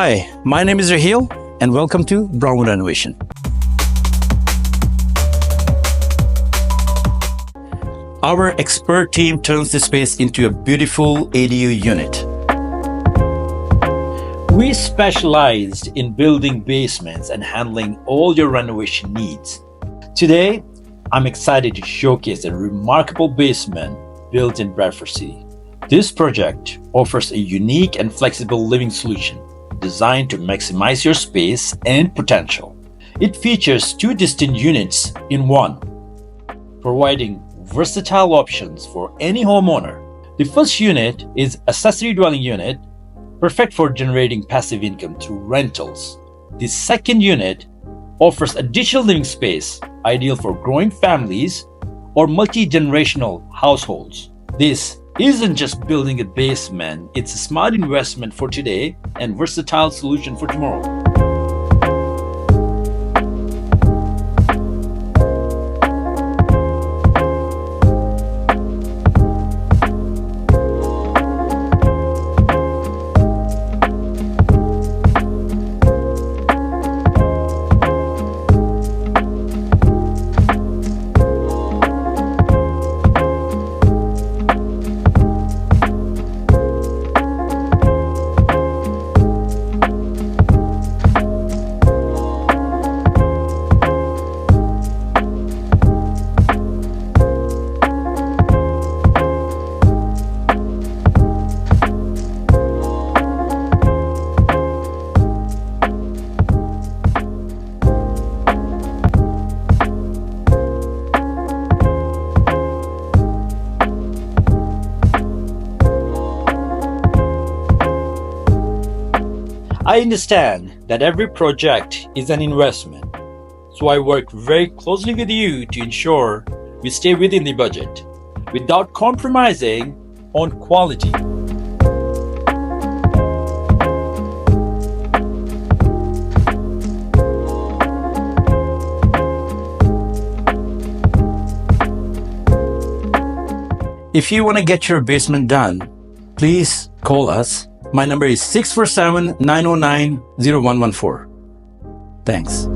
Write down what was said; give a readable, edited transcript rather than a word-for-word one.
Hi, my name is Raheel and welcome to Brownwood Renovation. Our expert team turns the space into a beautiful ADU unit. We specialized in building basements and handling all your renovation needs. Today, I'm excited to showcase a remarkable basement built in Bradford City. This project offers a unique and flexible living solution designed to maximize your space and potential. It features two distinct units in one, providing versatile options for any homeowner. The first unit is accessory dwelling unit, perfect for generating passive income through rentals. The second unit offers additional living space, ideal for growing families or multi-generational households. This isn't just building a basement, it's a smart investment for today and versatile solution for tomorrow. I understand that every project is an investment, so I work very closely with you to ensure we stay within the budget without compromising on quality. If you want to get your basement done, please call us. My number is 647-909-0114. Thanks.